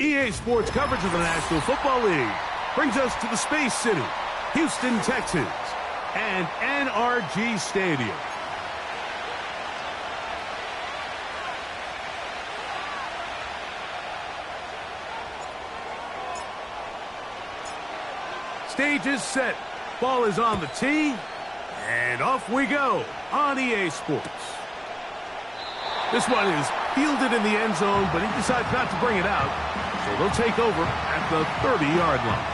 EA Sports coverage of the National Football League brings us to the Space City, Houston, Texas, and NRG Stadium. Stage is set. Ball is on the tee, and off we go on EA Sports. This one is fielded in the end zone, but he decides not to bring it out, so they'll take over at the 30-yard line.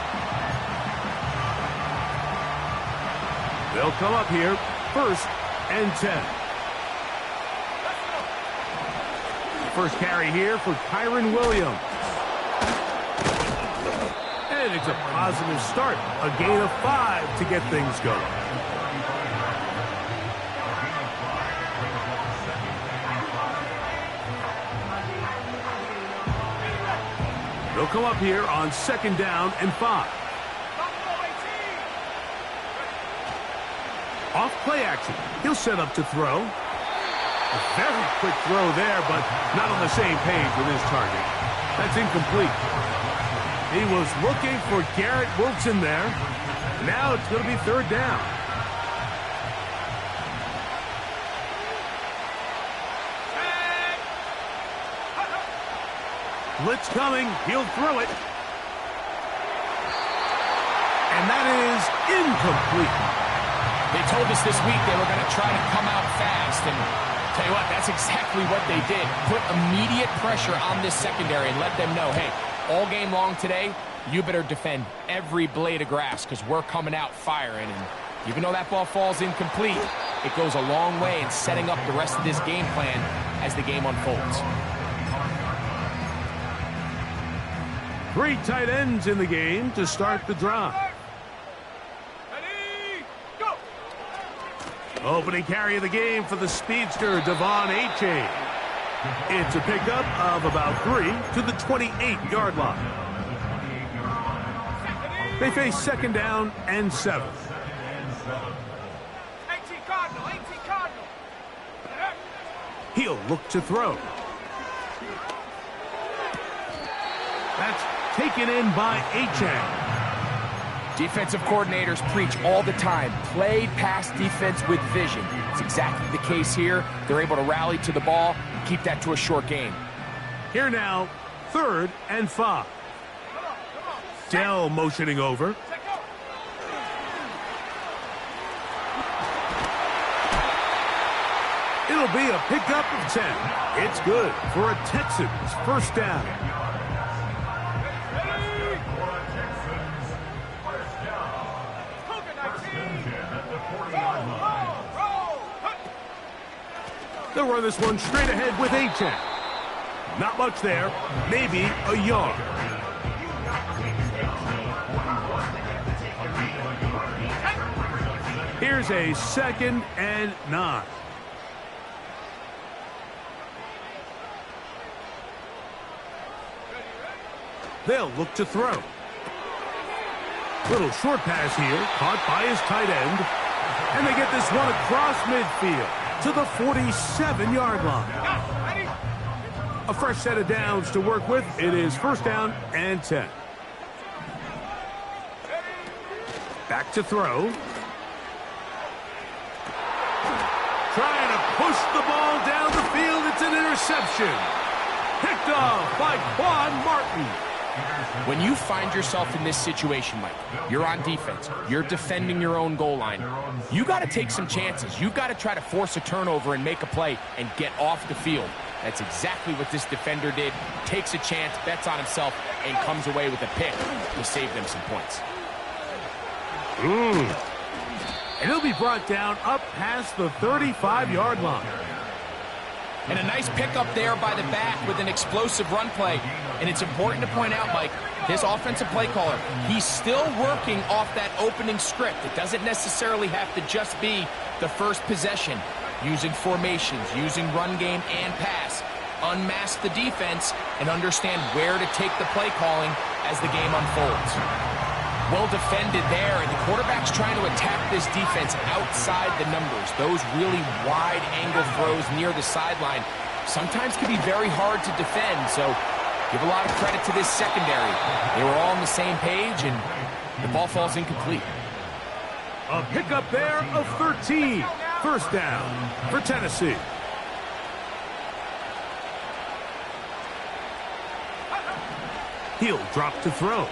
They'll come up here, 1st and 10. First carry here for Kyron Williams. And it's a positive start, a gain of 5 to get things going. They'll come up here on 2nd down and 5. Off play action. He'll set up to throw. A very quick throw there, but not on the same page with his target. That's incomplete. He was looking for Garrett Wilson there. Now it's going to be 3rd down. Blitz coming. He'll throw it. And that is incomplete. They told us this week they were going to try to come out fast. And tell you what, that's exactly what they did. Put immediate pressure on this secondary and let them know, hey, all game long today, you better defend every blade of grass because we're coming out firing. And even though that ball falls incomplete, it goes a long way in setting up the rest of this game plan as the game unfolds. 3 tight ends in the game to start the drive. Ready, go! Opening carry of the game for the speedster, Devon Achane. It's a pickup of about 3 to the 28-yard line. They face 2nd down and 7. 18 Cardinal, 18 Cardinal. He'll look to throw. That's taken in by Achane. Defensive coordinators preach all the time, play pass defense with vision. It's exactly the case here. They're able to rally to the ball and keep that to a short game. Here now, 3rd and 5. Dell motioning over. It'll be a pickup of 10. It's good for a Texans 1st down. They'll run this one straight ahead with Achane. Not much there, maybe a yard. Here's a 2nd and 9. They'll look to throw. Little short pass here, caught by his tight end. And they get this one across midfield to the 47-yard line. A fresh set of downs to work with. It is 1st down and 10. Back to throw. Trying to push the ball down the field. It's an interception. Picked off by Quan Martin. When you find yourself in this situation, Mike, you're on defense, you're defending your own goal line, you got to take some chances. You've got to try to force a turnover and make a play and get off the field. That's exactly what this defender did. Takes a chance, bets on himself, and comes away with a pick to save them some points. And he'll be brought down up past the 35-yard line. And a nice pickup there by the back with an explosive run play. And it's important to point out, Mike, this offensive play caller, he's still working off that opening script. It doesn't necessarily have to just be the first possession. Using formations, using run game and pass. Unmask the defense and understand where to take the play calling as the game unfolds. Well defended there, and the quarterback's trying to attack this defense outside the numbers. Those really wide angle throws near the sideline sometimes can be very hard to defend, so give a lot of credit to this secondary. They were all on the same page, and the ball falls incomplete. A pickup there of 13. First down for Tennessee. He'll drop to throw.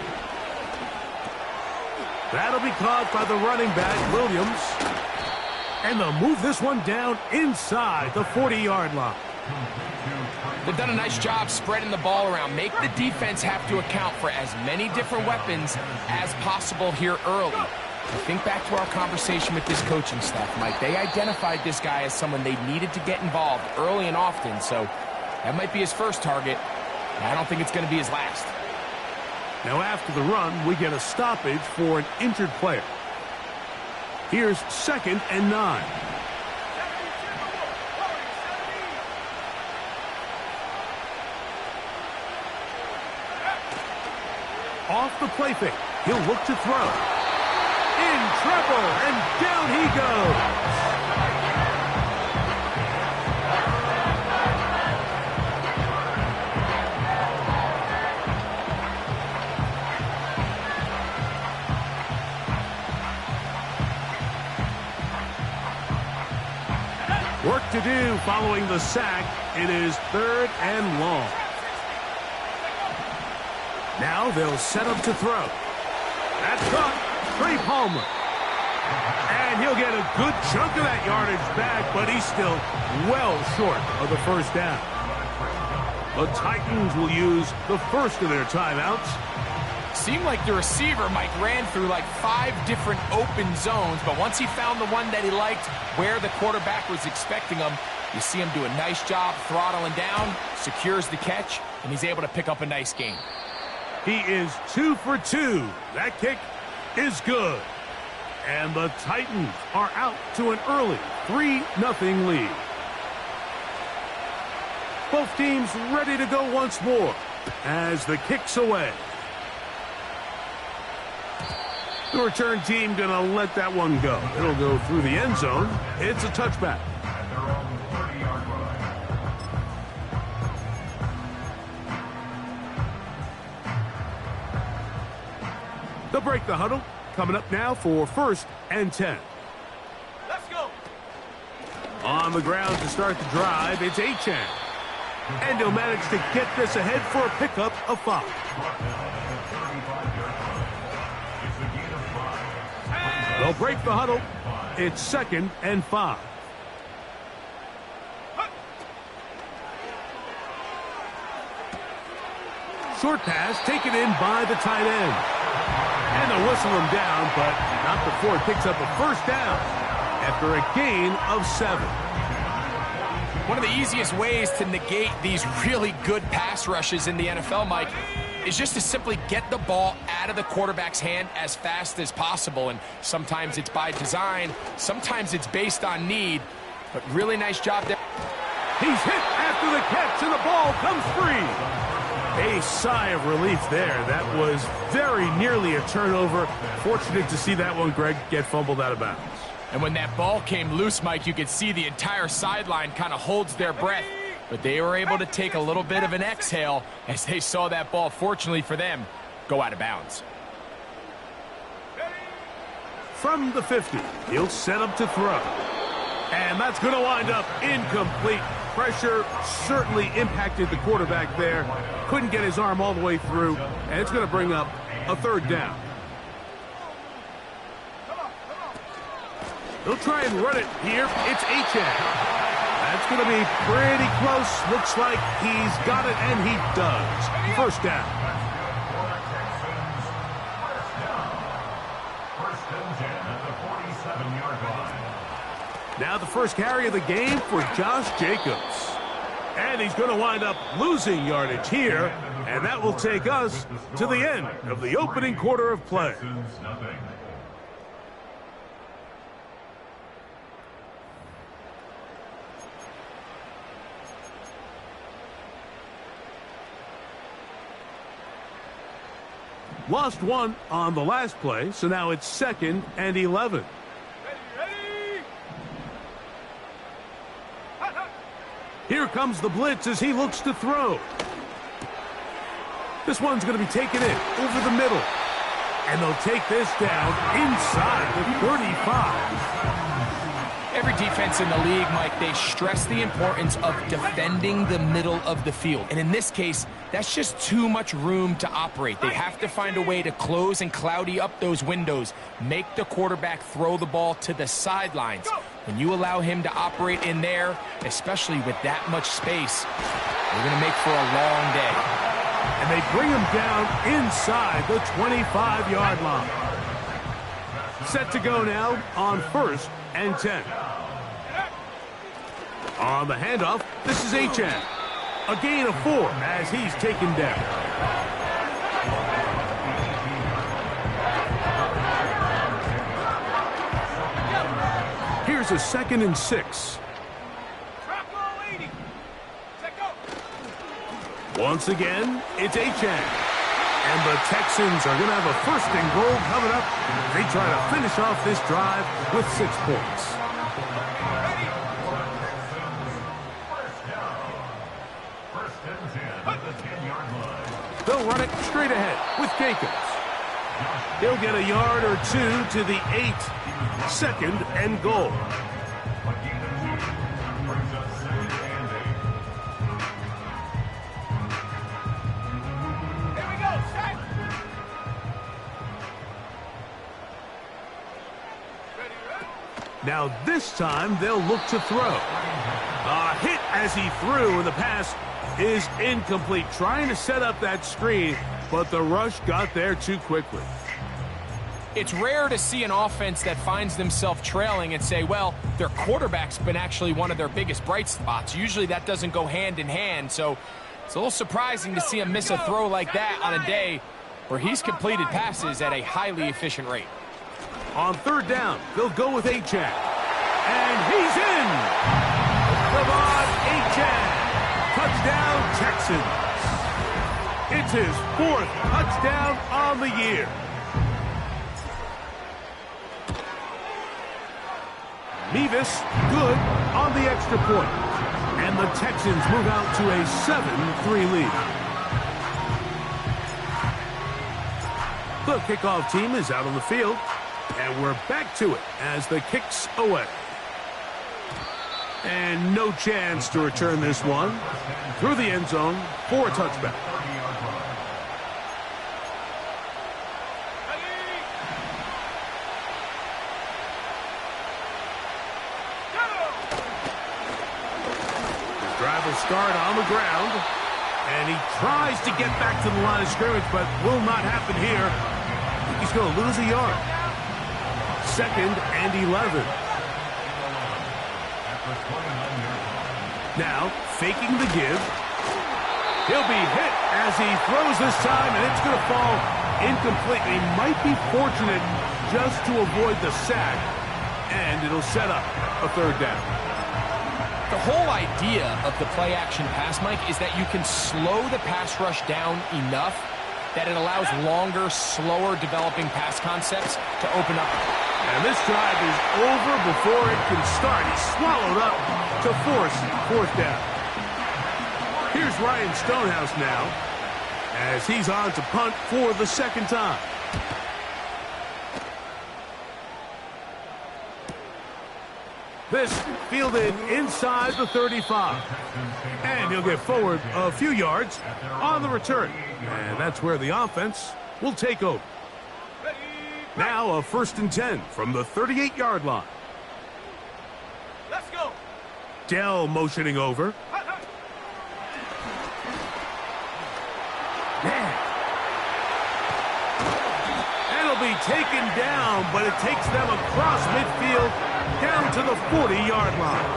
That'll be caught by the running back, Williams. And they'll move this one down inside the 40-yard line. They've done a nice job spreading the ball around. Make the defense have to account for as many different weapons as possible here early. Think back to our conversation with this coaching staff, Mike. They identified this guy as someone they needed to get involved early and often, so that might be his first target. I don't think it's going to be his last. Now after the run, we get a stoppage for an injured player. Here's 2nd and 9. Off the play fake, he'll look to throw. In trouble, and down he goes. Work to do following the sack. It is 3rd and long. Now they'll set up to throw. That's caught. Trey Palmer. And he'll get a good chunk of that yardage back, but he's still well short of the first down. The Titans will use the first of their timeouts. Seemed like the receiver, Mike, ran through like 5 different open zones, but once he found the one that he liked where the quarterback was expecting him, you see him do a nice job throttling down, secures the catch, and he's able to pick up a nice gain. He is 2 for 2. That kick is good. And the Titans are out to an early 3-0 lead. Both teams ready to go once more as the kick's away. The return team going to let that one go. It'll go through the end zone. It's a touchback. They'll break the huddle. Coming up now for 1st and 10. Let's go. On the ground to start the drive, it's Achane. And he'll manage to get this ahead for a pickup of 5. They'll break the huddle. It's 2nd and 5. Short pass taken in by the tight end. And they'll whistle him down, but not before it picks up a first down after a gain of 7. One of the easiest ways to negate these really good pass rushes in the NFL, Mike, is just to simply get the ball out of the quarterback's hand as fast as possible. And sometimes it's by design, sometimes it's based on need, but really nice job there. He's hit after the catch, and the ball comes free. A sigh of relief there. That was very nearly a turnover. Fortunate to see that one, Greg, get fumbled out of bounds. And when that ball came loose, Mike, you could see the entire sideline kind of holds their breath. But they were able to take a little bit of an exhale as they saw that ball, fortunately for them, go out of bounds. From the 50, he'll set up to throw. And that's going to wind up incomplete. Pressure certainly impacted the quarterback there. Couldn't get his arm all the way through, and it's going to bring up a 3rd down. They'll try and run it here. It's Achane. That's going to be pretty close. Looks like he's got it, and he does. First down. First and 10 at the 47-yard Now the first carry of the game for Josh Jacobs. And he's going to wind up losing yardage here, and that will take us to the end of the opening quarter of play. Lost one on the last play, so now it's 2nd and 11. Here comes the blitz as he looks to throw. This one's going to be taken in over the middle. And they'll take this down inside the 35. Every defense in the league, Mike, they stress the importance of defending the middle of the field. And in this case, that's just too much room to operate. They have to find a way to close and cloudy up those windows, make the quarterback throw the ball to the sidelines. When you allow him to operate in there, especially with that much space, you're going to make for a long day. And they bring him down inside the 25-yard line. Set to go now on 1st and 10. On the handoff, this is Achane. A gain of 4 as he's taken down. Here's a 2nd and 6. Once again, it's Achane. And the Texans are going to have a 1st and goal coming up. They try to finish off this drive with 6 points. They'll run it straight ahead with Jacobs. He'll get a yard or 2 to the 8. 2nd and goal. Now this time they'll look to throw. A hit as he threw, and the pass is incomplete. Trying to set up that screen, but the rush got there too quickly. It's rare to see an offense that finds themselves trailing and say, well, their quarterback's been actually one of their biggest bright spots. Usually that doesn't go hand in hand, so it's a little surprising to see him miss a throw like that on a day where he's completed passes at a highly efficient rate. On 3rd down, they'll go with Achane. And he's in! Devon Achane. Touchdown, Texans. It's his 4th touchdown on the year. Mevis, good on the extra point. And the Texans move out to a 7-3 lead. The kickoff team is out on the field. And we're back to it as the kick's away. And no chance to return this one through the end zone for a touchback. The drive will start on the ground. And he tries to get back to the line of scrimmage, but will not happen here. I think he's going to lose a yard. 2nd and 11. Now, faking the give. He'll be hit as he throws this time, and it's going to fall incomplete. He might be fortunate just to avoid the sack, and it'll set up a 3rd down. The whole idea of the play-action pass, Mike, is that you can slow the pass rush down enough that it allows longer, slower developing pass concepts to open up. And this drive is over before it can start. He's swallowed up to force 4th down. Here's Ryan Stonehouse now as he's on to punt for the 2nd time. This fielded inside the 35. And he'll get forward a few yards on the return. And that's where the offense will take over. Now a 1st and 10 from the 38-yard line. Let's go. Dell motioning over. And it'll be taken down, but it takes them across midfield down to the 40-yard line.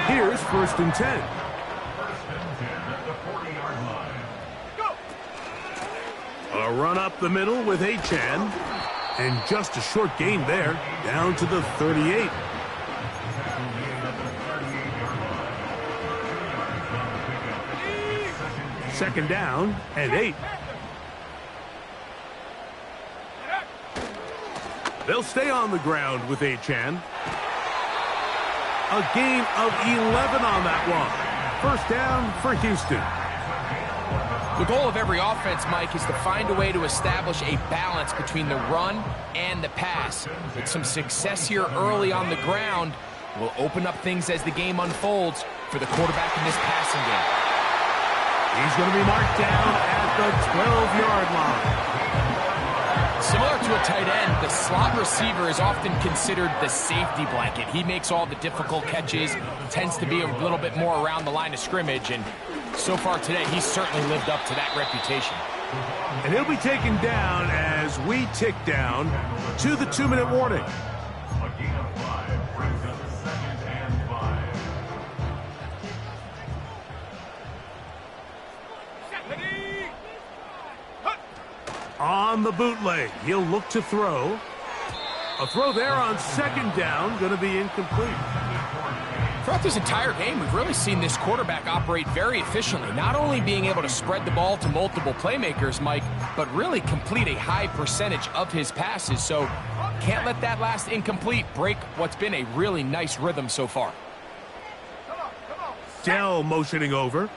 Here's 1st and 10. A run up the middle with Achan. And just a short gain there, down to the 38. Second down and 8. They'll stay on the ground with Achan. A gain of 11 on that one. First down for Houston. The goal of every offense, Mike, is to find a way to establish a balance between the run and the pass. With some success here early on the ground, will open up things as the game unfolds for the quarterback in this passing game. He's going to be marked down at the 12-yard line. Similar to a tight end, the slot receiver is often considered the safety blanket. He makes all the difficult catches, tends to be a little bit more around the line of scrimmage, and so far today, he's certainly lived up to that reputation. And he'll be taken down as we tick down to the 2-minute warning. On the bootleg, he'll look to throw. A throw there on 2nd down, going to be incomplete. Throughout this entire game, we've really seen this quarterback operate very efficiently, not only being able to spread the ball to multiple playmakers, Mike, but really complete a high percentage of his passes. So can't let that last incomplete break what's been a really nice rhythm so far. Dell motioning over.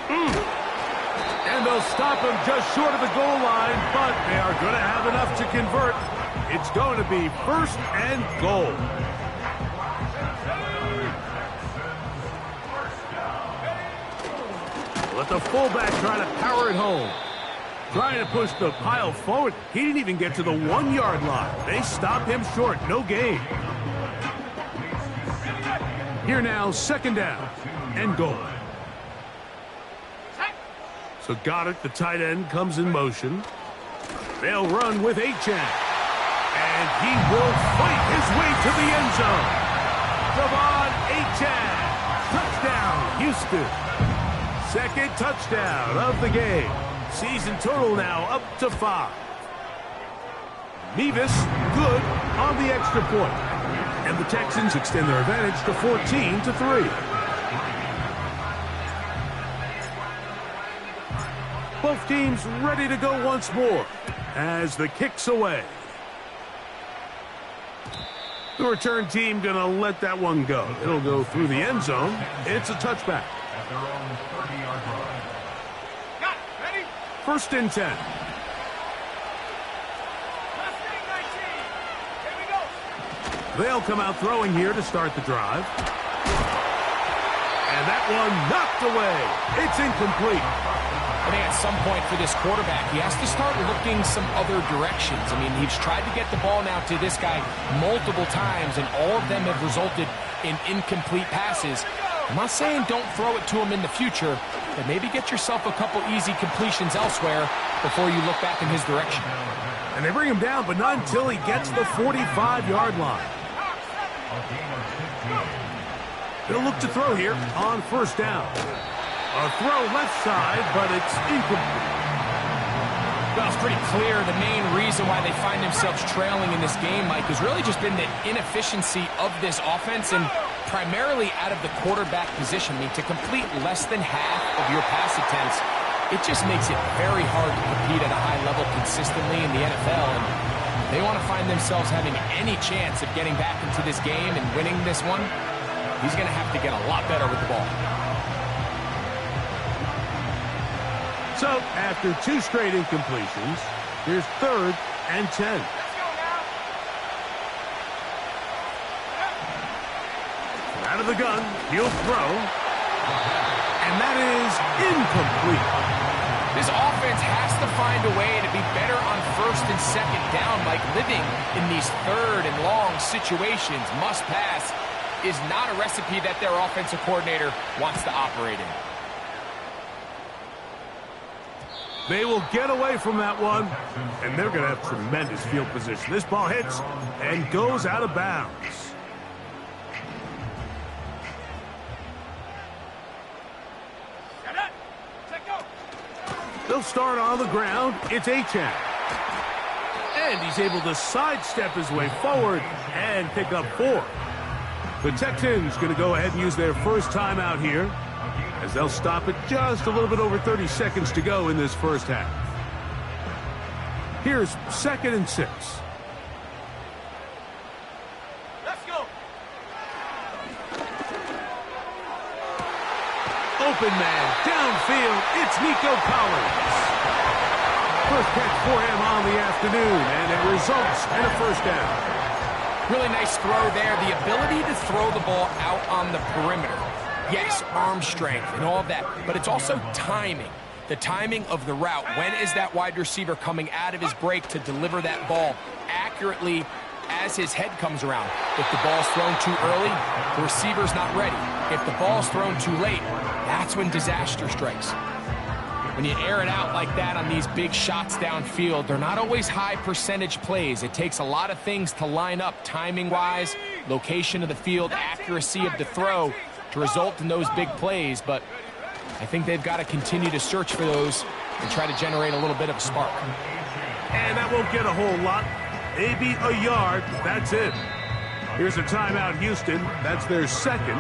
And they'll stop him just short of the goal line, but they are going to have enough to convert. It's going to be 1st and goal. Let the fullback try to power it home. Trying to push the pile forward. He didn't even get to the 1-yard line. They stop him short. No gain. Here now, 2nd down and goal. So got it. The tight end comes in motion. They'll run with Achan. And he will fight his way to the end zone. Devon Achan. Touchdown, Houston. 2nd touchdown of the game. Season total now up to 5. Mevis good on the extra point. And the Texans extend their advantage to 14-3. Both teams ready to go once more as the kick's away. The return team going to let that one go. It'll go through the end zone. It's a touchback. At their own 30-yard line. Got it. Ready? 1st and 10. Here we go. They'll come out throwing here to start the drive. And that one knocked away. It's incomplete. I think at some point for this quarterback, he has to start looking some other directions. I mean, he's tried to get the ball now to this guy multiple times, and all of them have resulted in incomplete passes. I'm not saying don't throw it to him in the future, but maybe get yourself a couple easy completions elsewhere before you look back in his direction. And they bring him down, but not until he gets the 45-yard line. They'll look to throw here on 1st down. A throw left side, but it's incomplete. Well, it's pretty clear the main reason why they find themselves trailing in this game, Mike, has really just been the inefficiency of this offense and primarily out of the quarterback position. I mean, to complete less than half of your pass attempts, it just makes it very hard to compete at a high level consistently in the NFL. And they want to find themselves having any chance of getting back into this game and winning this one. He's going to have to get a lot better with the ball. So, after 2 straight incompletions, here's 3rd and 10. Let's go now. Out of the gun, he'll throw. And that is incomplete. This offense has to find a way to be better on 1st and 2nd down, like living in these 3rd and long situations. Must pass is not a recipe that their offensive coordinator wants to operate in. They will get away from that one, and they're going to have tremendous field position. This ball hits and goes out of bounds. They'll start on the ground. It's Achane. And he's able to sidestep his way forward and pick up 4. The Texans going to go ahead and use their first timeout here, as they'll stop it just a little bit over 30 seconds to go in this first half. Here's 2nd and 6. Let's go. Open man, downfield, it's Nico Collins. First catch for him on the afternoon, and it results in a first down. Really nice throw there. The ability to throw the ball out on the perimeter. Yes, arm strength and all of that, but it's also timing. The timing of the route. When is that wide receiver coming out of his break to deliver that ball accurately as his head comes around? If the ball's thrown too early, the receiver's not ready. If the ball's thrown too late, that's when disaster strikes. When you air it out like that on these big shots downfield, they're not always high percentage plays. It takes a lot of things to line up timing-wise, location of the field, accuracy of the throw to result in those big plays. But I think they've got to continue to search for those and try to generate a little bit of a spark. And that won't get a whole lot. Maybe a yard. That's it. Here's a timeout, Houston. That's their second.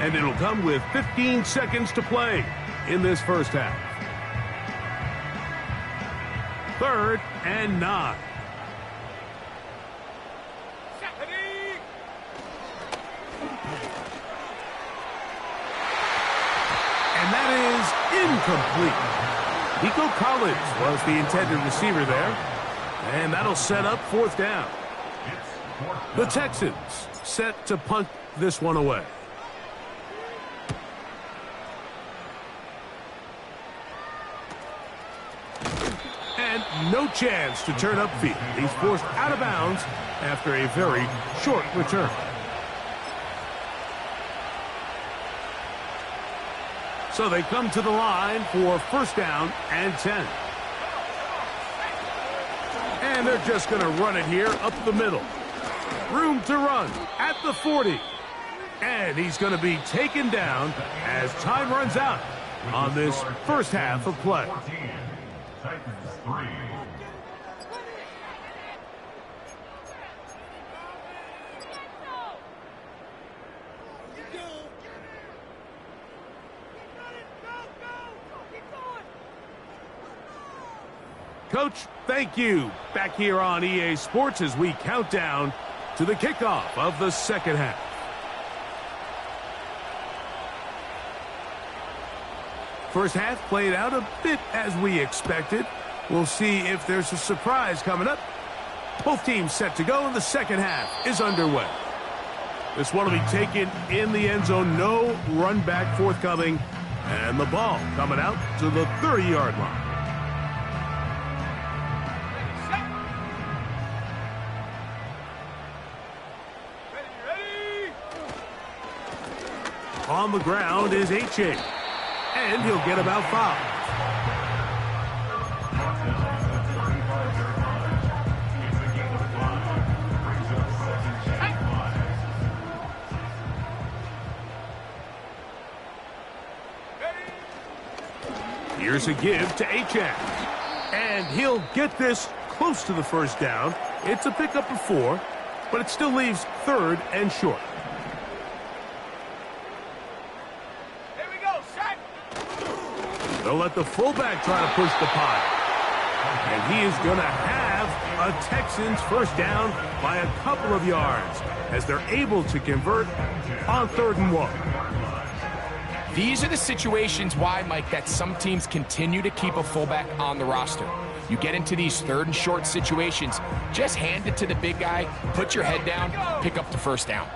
And it'll come with 15 seconds to play in this first half. 3rd and 9. And that is incomplete. Nico Collins was the intended receiver there. And that'll set up 4th down. The Texans set to punt this one away. And no chance to turn upfield. He's forced out of bounds after a very short return. So they come to the line for 1st down and 10. And they're just going to run it here up the middle. Room to run at the 40. And he's going to be taken down as time runs out on this first half of play. Coach, thank you. Back here on EA Sports as we count down to the kickoff of the second half. First half played out a bit as we expected. We'll see if there's a surprise coming up. Both teams set to go, and the second half is underway. This one will be taken in the end zone. No run back forthcoming. And the ball coming out to the 30-yard line. On the ground is Achane. And he'll get about 5. Here's a give to Achane. And he'll get this close to the first down. It's a pickup of 4, but it still leaves 3rd and short. They'll let the fullback try to push the pile. And he is going to have a Texans first down by a couple of yards as they're able to convert on 3rd and 1. These are the situations why, Mike, that some teams continue to keep a fullback on the roster. You get into these 3rd and short situations, just hand it to the big guy, put your head down, pick up the first down.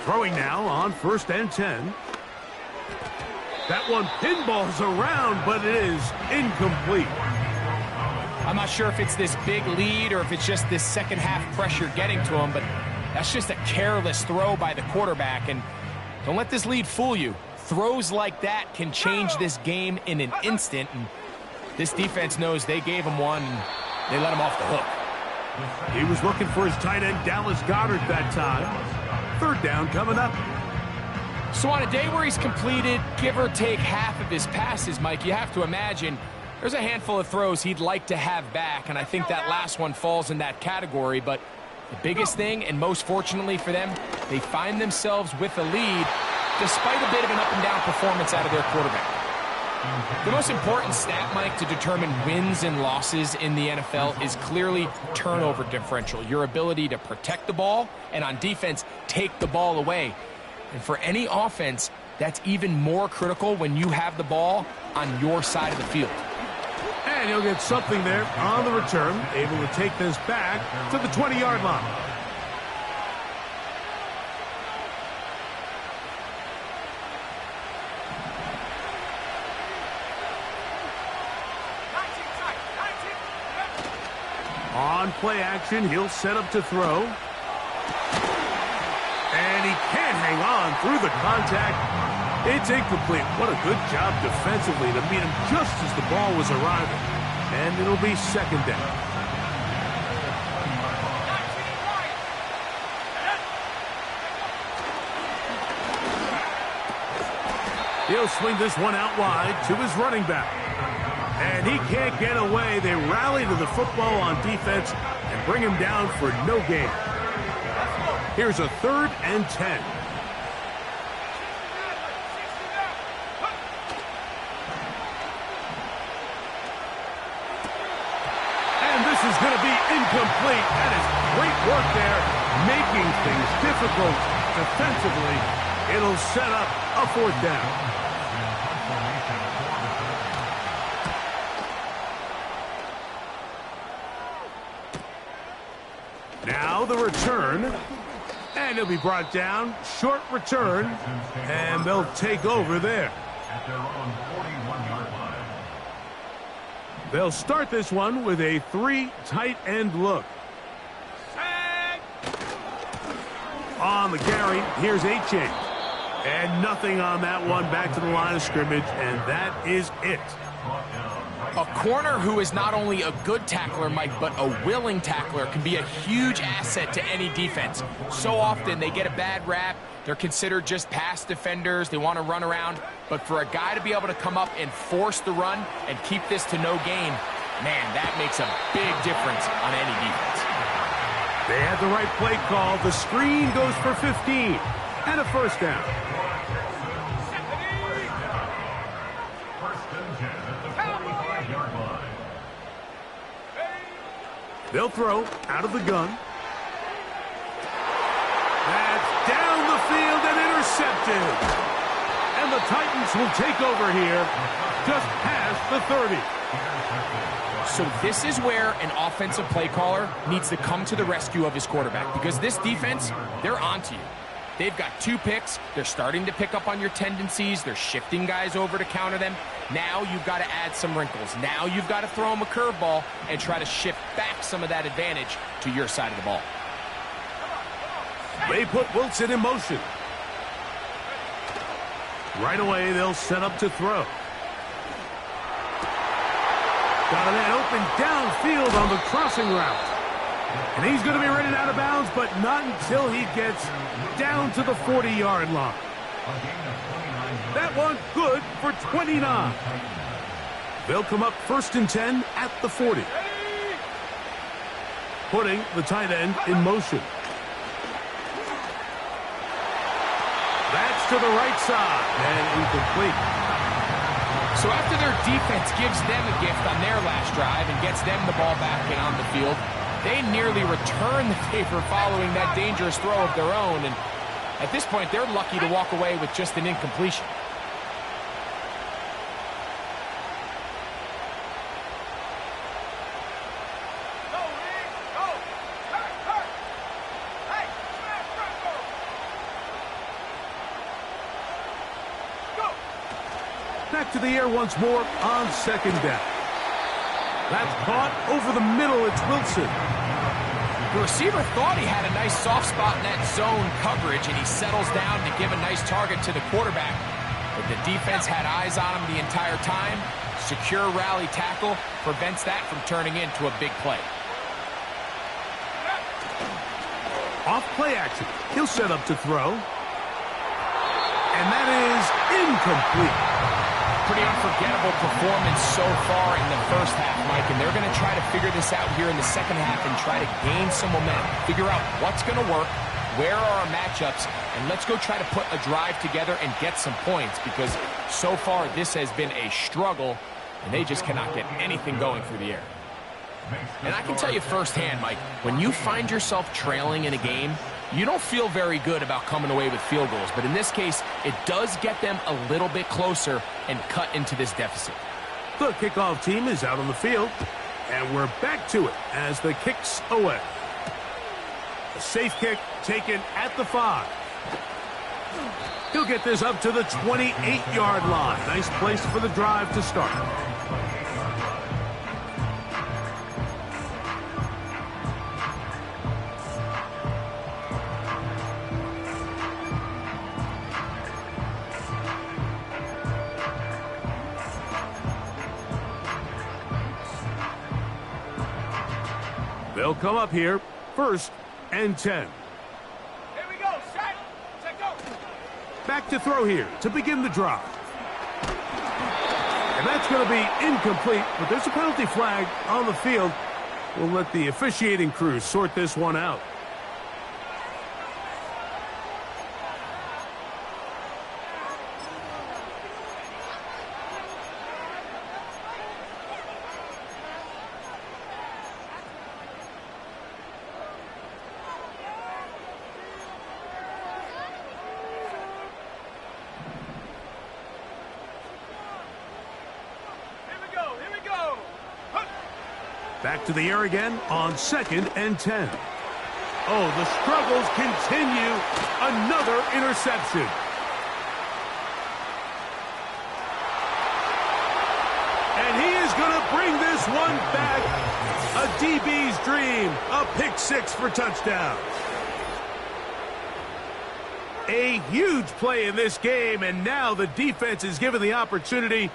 Throwing now on 1st and 10. That one pinballs around, but it is incomplete. I'm not sure if it's this big lead or if it's just this second half pressure getting to him, but that's just a careless throw by the quarterback. And don't let this lead fool you. Throws like that can change this game in an instant, and this defense knows they gave him one, and they let him off the hook. He was looking for his tight end, Dallas Goedert, that time. Third down coming up. So on a day where he's completed, give or take half of his passes, Mike, you have to imagine there's a handful of throws he'd like to have back, and I think that last one falls in that category. But the biggest thing, and most fortunately for them, they find themselves with a lead despite a bit of an up-and-down performance out of their quarterback. The most important stat, Mike, to determine wins and losses in the NFL is clearly turnover differential, your ability to protect the ball and on defense take the ball away. And for any offense, that's even more critical when you have the ball on your side of the field. And he'll get something there on the return, able to take this back to the 20-yard line. On play action, he'll set up to throw. And he can't hang on through the contact. It's incomplete. What a good job defensively to meet him just as the ball was arriving. And it'll be second down. He'll swing this one out wide to his running back. And he can't get away. They rally to the football on defense and bring him down for no gain. Here's a 3rd and 10. And this is going to be incomplete. That is great work there, making things difficult defensively. It'll set up a 4th down. Now the return, and he'll be brought down. Short return, and they'll take over there. They'll start this one with a 3 tight end look. On the carry, here's A-Chain. And nothing on that one, back to the line of scrimmage, and that is it. A corner who is not only a good tackler, Mike, but a willing tackler can be a huge asset to any defense. So often they get a bad rap. They're considered just pass defenders. They want to run around. But for a guy to be able to come up and force the run and keep this to no gain, man, that makes a big difference on any defense. They had the right play call. The screen goes for 15 and a 1st down. They'll throw out of the gun. That's down the field and intercepted. And the Titans will take over here just past the 30. So this is where an offensive play caller needs to come to the rescue of his quarterback, because this defense, they're onto you. They've got 2 picks. They're starting to pick up on your tendencies. They're shifting guys over to counter them. Now you've got to add some wrinkles. Now you've got to throw them a curveball and try to shift back some of that advantage to your side of the ball. They put Wilson in motion. Right away, they'll set up to throw. Got a man open downfield on the crossing route. And he's going to be running out of bounds, but not until he gets down to the 40-yard line. That one good for 29. They'll come up 1st and 10 at the 40. Putting the tight end in motion. That's to the right side and incomplete. So after their defense gives them a gift on their last drive and gets them the ball back and on the field, they nearly return the favor following that dangerous throw of their own. And at this point, they're lucky to walk away with just an incompletion. Back to the air once more on 2nd down. That's caught over the middle. It's Wilson. The receiver thought he had a nice soft spot in that zone coverage, and he settles down to give a nice target to the quarterback. But The defense had eyes on him the entire time. Secure rally tackle prevents that from turning into a big play. Off play action. He'll set up to throw. And that is incomplete. Pretty unforgettable performance so far in the first half, Mike, and they're going to try to figure this out here in the second half and try to gain some momentum, figure out what's going to work, where are our matchups, and let's go try to put a drive together and get some points, because so far this has been a struggle, and they just cannot get anything going through the air. And I can tell you firsthand, Mike, when you find yourself trailing in a game, you don't feel very good about coming away with field goals. But in this case, it does get them a little bit closer and cut into this deficit. The kickoff team is out on the field, and we're back to it as the kick's away. A safe kick taken at the 5. He'll get this up to the 28-yard line. Nice place for the drive to start. They'll come up here, 1st and 10. Here we go. Set. Go. Back to throw here to begin the drive. And that's going to be incomplete, but there's a penalty flag on the field. We'll let the officiating crew sort this one out. Back to the air again on 2nd and 10. Oh, the struggles continue. Another interception. And he is going to bring this one back. A DB's dream. A pick 6 for touchdown. A huge play in this game, and now the defense is given the opportunity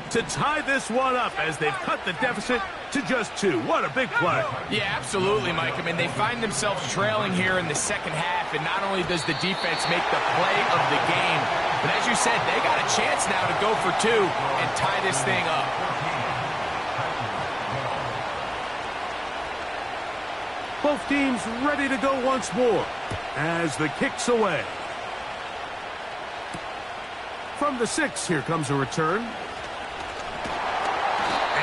to tie this one up as they've cut the deficit to just 2. What a big play. Yeah, absolutely, Mike. I mean, they find themselves trailing here in the second half, and not only does the defense make the play of the game, but as you said, they got a chance now to go for 2 and tie this thing up. Both teams ready to go once more as the kick's away. From the 6, here comes a return.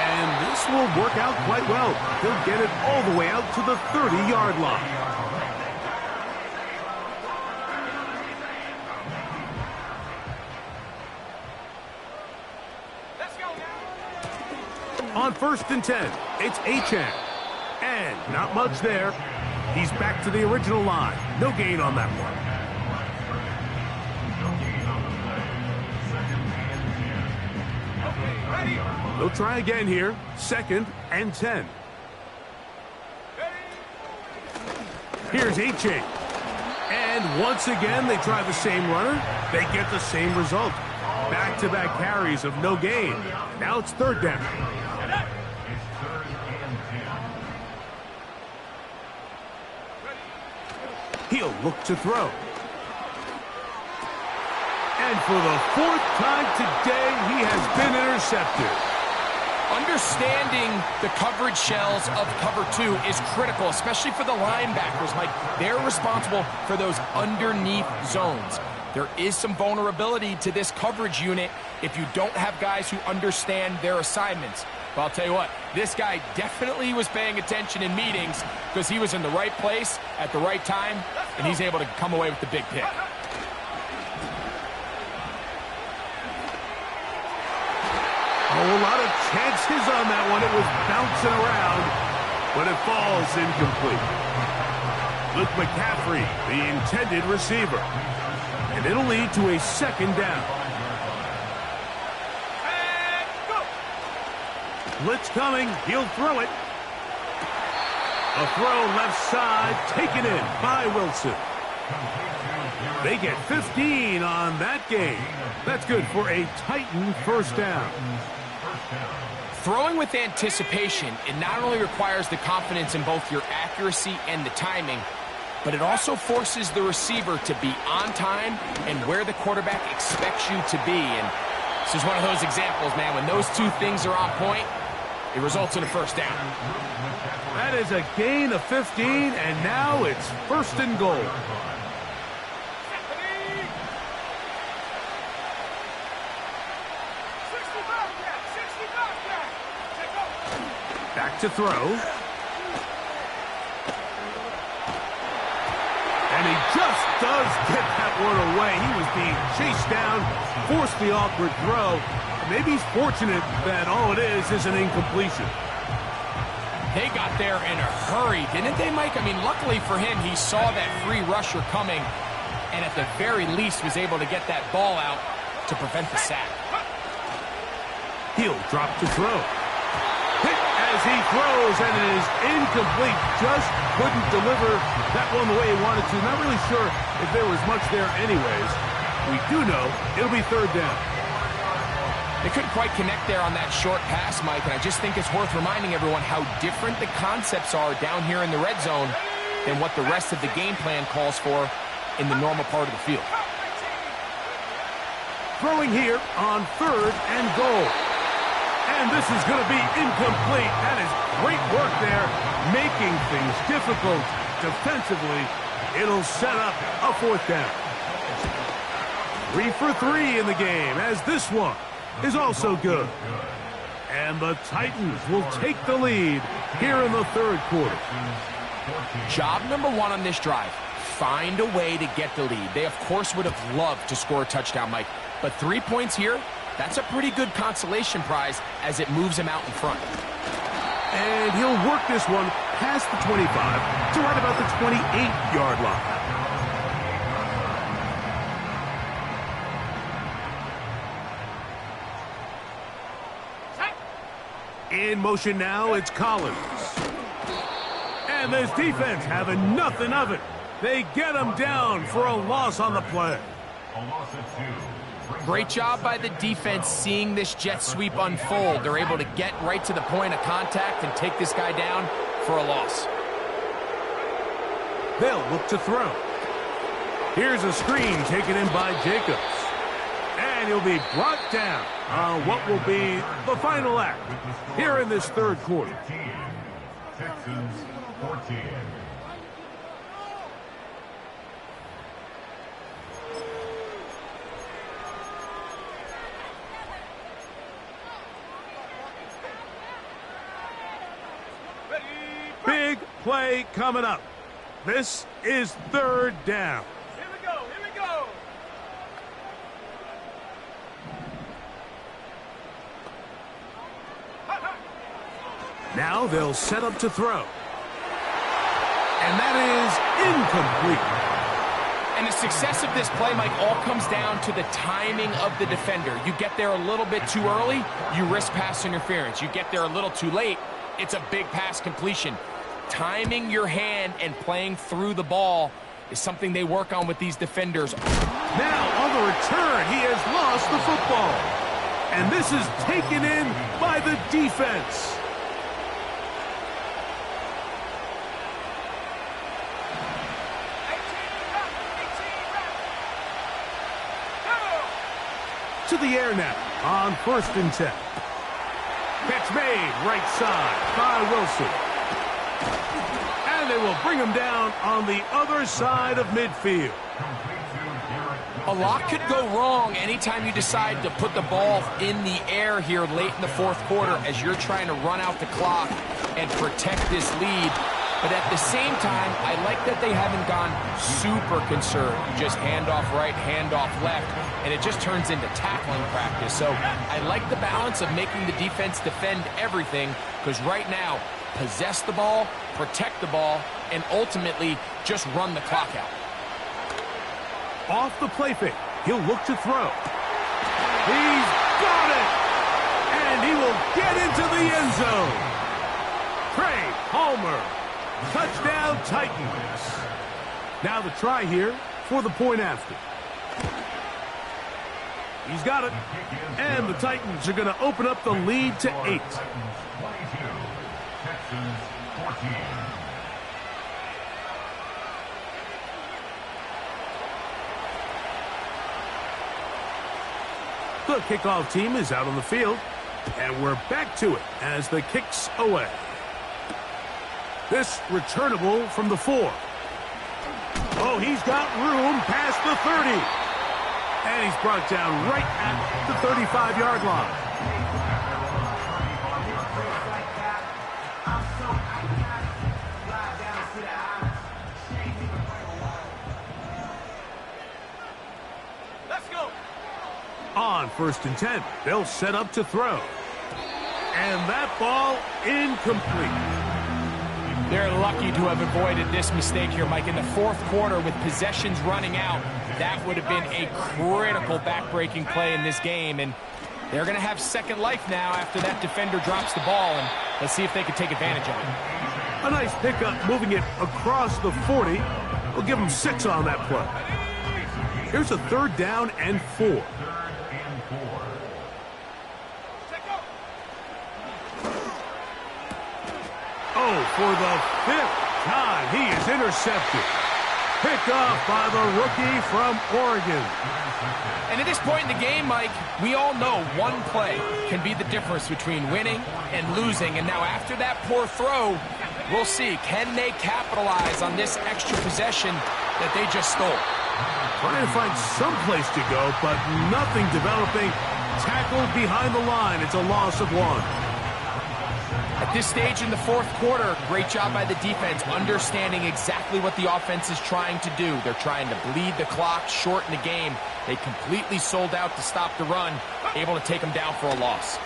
And this will work out quite well. He'll get it all the way out to the 30-yard line. Let's go now. On 1st and 10, it's Achane. And not much there. He's back to the original line. No gain on that one. They'll try again here. 2nd and 10. Here's Achane. And once again, they try the same runner. They get the same result. Back-to-back carries of no gain. Now it's 3rd down. He'll look to throw. And for the 4th time today, he has been intercepted. Understanding the coverage shells of cover 2 is critical, especially for the linebackers, Mike. They're responsible for those underneath zones. There is some vulnerability to this coverage unit if you don't have guys who understand their assignments. But I'll tell you what, this guy definitely was paying attention in meetings because he was in the right place at the right time, and he's able to come away with the big pick. Oh, a lot of chances on that one. It was bouncing around, but it falls incomplete. Luke McCaffrey, the intended receiver. And it'll lead to a 2nd down. And go. Blitz coming. He'll throw it. A throw left side, taken in by Wilson. They get 15 on that game. That's good for a Titan first down. Throwing with anticipation, it not only requires the confidence in both your accuracy and the timing, but it also forces the receiver to be on time and where the quarterback expects you to be. And this is one of those examples, man. When those two things are on point, it results in a first down. That is a gain of 15, and now it's first and goal. Back to throw. And he just does get that one away. He was being chased down, forced the awkward throw. Maybe he's fortunate that all it is an incompletion. They got there in a hurry, didn't they, Mike? I mean, luckily for him, he saw that free rusher coming and at the very least was able to get that ball out to prevent the sack. He'll drop to throw. Hit as he throws, and it is incomplete. Just couldn't deliver that one the way he wanted to. Not really sure if there was much there anyways. We do know it'll be third down. They couldn't quite connect there on that short pass, Mike, and I just think it's worth reminding everyone how different the concepts are down here in the red zone than what the rest of the game plan calls for in the normal part of the field. Throwing here on third and goal. And this is going to be incomplete. That is great work there, making things difficult defensively. It'll set up a fourth down. 3 for 3 in the game, as this one is also good. And the Titans will take the lead here in the third quarter. Job number one on this drive, find a way to get the lead. They, of course, would have loved to score a touchdown, Mike. But 3 points here, that's a pretty good consolation prize as it moves him out in front. And he'll work this one past the 25 to right about the 28-yard line. In motion now, it's Collins. And this defense having nothing of it. They get him down for a loss on the play. A loss of 2. Great job by the defense seeing this jet sweep unfold. They're able to get right to the point of contact and take this guy down for a loss. They'll look to throw. Here's a screen taken in by Jacobs. And he'll be brought down on what will be the final act here in this third quarter. Texans 14. Big play coming up. This is third down. Here we go, here we go. Now they'll set up to throw. And that is incomplete. And the success of this play, Mike, all comes down to the timing of the defender. You get there a little bit too early, you risk pass interference. You get there a little too late, it's a big pass completion. Timing your hand and playing through the ball is something they work on with these defenders. Now on the return, he has lost the football. And this is taken in by the defense. To the air now on 1st and 10. Catch made right side by Wilson. And they will bring him down on the other side of midfield. A lot could go wrong anytime you decide to put the ball in the air here late in the fourth quarter as you're trying to run out the clock and protect this lead. But at the same time, I like that they haven't gone super conserved. Just handoff right, handoff left, and it just turns into tackling practice. So I like the balance of making the defense defend everything, because right now, possess the ball, protect the ball, and ultimately just run the clock out. Off the play fake, he'll look to throw. He's got it! And he will get into the end zone. Trey Palmer. Touchdown, Titans. Now the try here for the point after. He's got it. And the Titans are going to open up the lead to 8. Texans 22, Texans 14. The kickoff team is out on the field. And we're back to it as the kick's away. This returnable from the 4. Oh, he's got room past the 30. And he's brought down right at the 35-yard line. Let's go. On 1st and 10, they'll set up to throw. And that ball incomplete. They're lucky to have avoided this mistake here, Mike. In the 4th quarter, with possessions running out, that would have been a critical back-breaking play in this game. And they're going to have second life now after that defender drops the ball. And let's see if they can take advantage of it. A nice pickup moving it across the 40. We'll give them 6 on that play. Here's a 3rd down and 4. Oh, for the 5th time, he is intercepted. Picked off by the rookie from Oregon. And at this point in the game, Mike, we all know one play can be the difference between winning and losing. And now after that poor throw, we'll see, can they capitalize on this extra possession that they just stole? Trying to find some place to go, but nothing developing. Tackled behind the line. It's a loss of 1. At this stage in the 4th quarter, great job by the defense, understanding exactly what the offense is trying to do. They're trying to bleed the clock, shorten the game. They completely sold out to stop the run, able to take them down for a loss.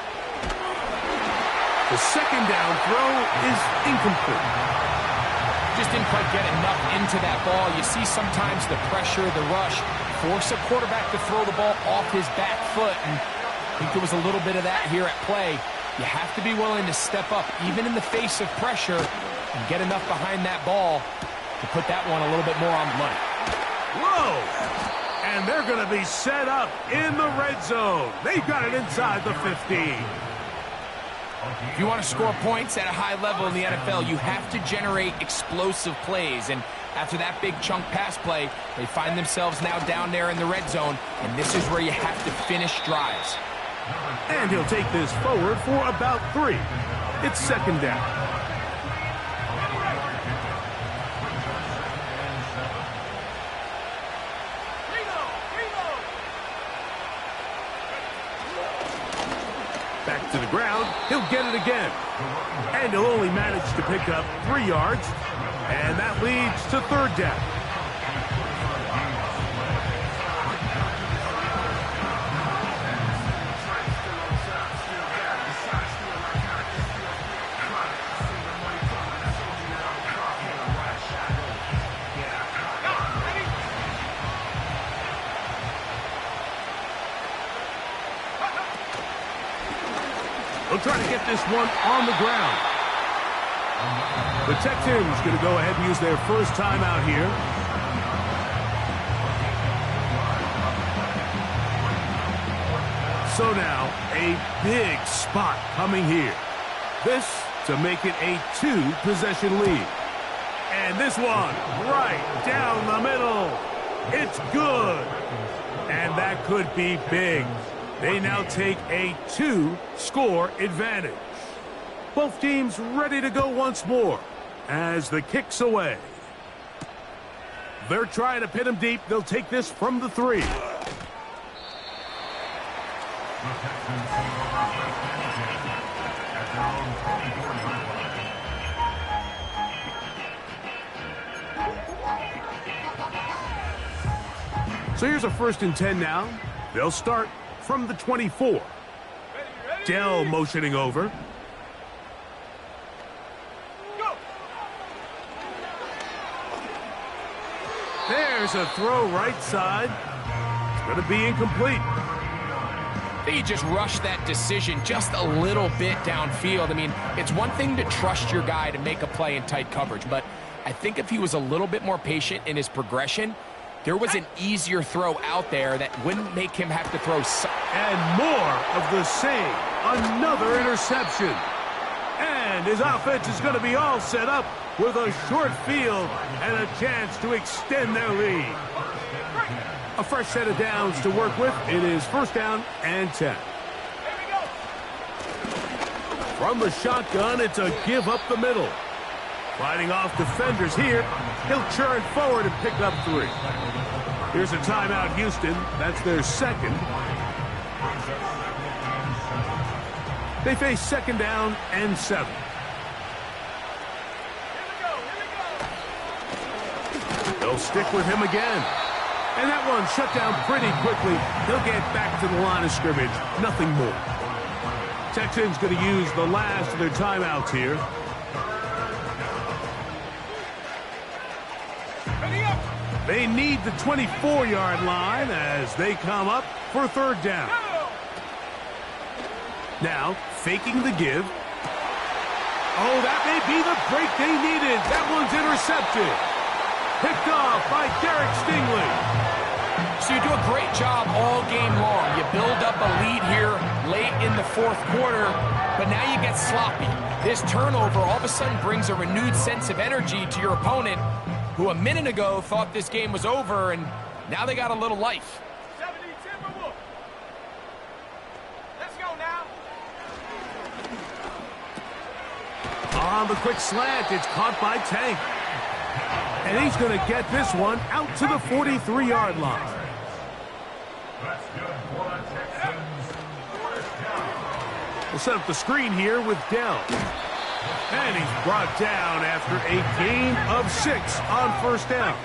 The 2nd down throw is incomplete. Just didn't quite get enough into that ball. You see sometimes the pressure, the rush, force a quarterback to throw the ball off his back foot. And I think there was a little bit of that here at play. You have to be willing to step up, even in the face of pressure, and get enough behind that ball to put that one a little bit more on the money. Whoa! And they're going to be set up in the red zone. They've got it inside the 15. If you want to score points at a high level in the NFL, you have to generate explosive plays. And after that big chunk pass play, they find themselves now down there in the red zone, and this is where you have to finish drives. And he'll take this forward for about 3. It's 2nd down. Back to the ground. He'll get it again. And he'll only manage to pick up 3 yards. And that leads to 3rd down. They'll try to get this one on the ground. The Texans going to go ahead and use their first timeout here. So now, a big spot coming here. This to make it a 2-possession lead. And this one right down the middle. It's good. And that could be big. They now take a 2-score advantage. Both teams ready to go once more as the kick's away. They're trying to pin him deep. They'll take this from the 3. So here's a 1st and 10 now. They'll start from the 24. Dell motioning over. Go. There's a throw right side. It's going to be incomplete. They just rushed that decision just a little bit downfield. I mean, it's one thing to trust your guy to make a play in tight coverage, but I think if he was a little bit more patient in his progression, there was an easier throw out there that wouldn't make him have to throw. And more of the same. Another interception. And his offense is going to be all set up with a short field and a chance to extend their lead. A fresh set of downs to work with. It is first down and 10. From the shotgun, it's a give up the middle. Fighting off defenders here. He'll churn forward and pick up 3. Here's a timeout, Houston. That's their second. They face second down and 7. They'll stick with him again. And that one shut down pretty quickly. He'll get back to the line of scrimmage. Nothing more. Texans going to use the last of their timeouts here. They need the 24-yard line as they come up for third down. Now, faking the give. Oh, that may be the break they needed. That one's intercepted. Picked off by Derek Stingley. So you do a great job all game long. You build up a lead here late in the fourth quarter, but now you get sloppy. This turnover all of a sudden brings a renewed sense of energy to your opponent, who a minute ago thought this game was over, and now they got a little life. 70 Timberwolves. Let's go now. On the quick slant, it's caught by Tank. And he's going to get this one out to the 43-yard line. We'll set up the screen here with Dell. And he's brought down after a gain of 6 on first down.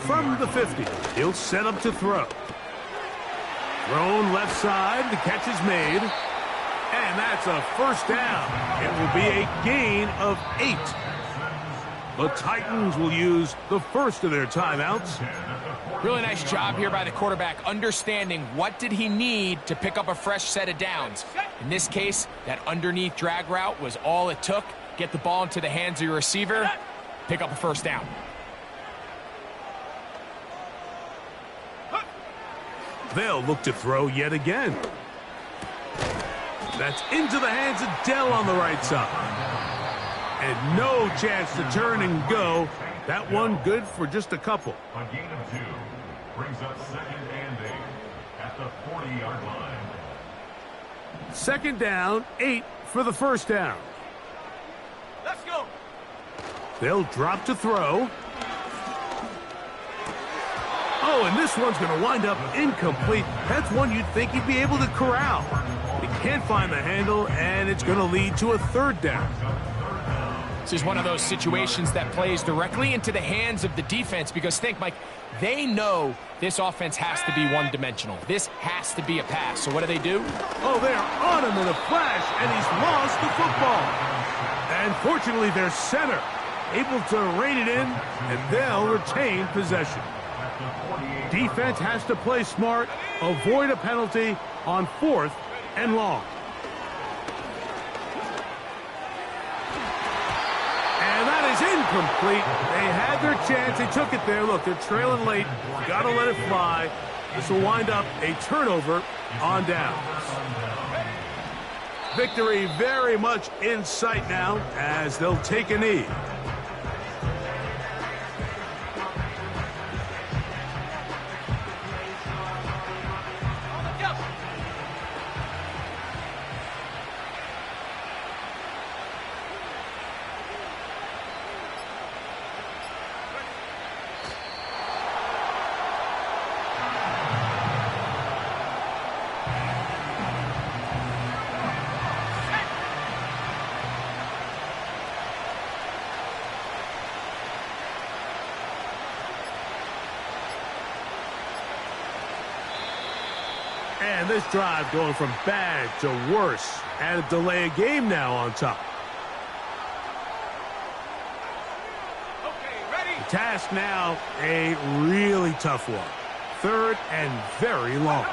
From the 50, he'll set up to throw. Thrown left side, the catch is made. And that's a first down. It will be a gain of 8. The Titans will use the first of their timeouts. Really nice job here by the quarterback, understanding what did he need to pick up a fresh set of downs. In this case, that underneath drag route was all it took. Get the ball into the hands of your receiver, pick up a first down. They'll look to throw yet again. That's into the hands of Dell on the right side. And no chance to turn and go. That one good for just a couple. A gain of 2 brings up second and 8 at the 40-yard line. Second down, 8 for the first down. Let's go. They'll drop to throw. Oh, and this one's going to wind up incomplete. That's one you'd think he'd be able to corral. He can't find the handle, and it's going to lead to a third down. This is one of those situations that plays directly into the hands of the defense, because think, Mike, they know this offense has to be one-dimensional. This has to be a pass. So what do? Oh, they're on him in a flash, and he's lost the football. And fortunately, their center able to rein it in, and they'll retain possession. Defense has to play smart, avoid a penalty on 4th and long. And that is incomplete. They had their chance. They took it there. Look, they're trailing late. Got to let it fly. This will wind up a turnover on downs. Victory very much in sight now as they'll take a knee. And this drive going from bad to worse, and a delay of game now on top. Okay, ready? The task now, a really tough one. 3rd and very long.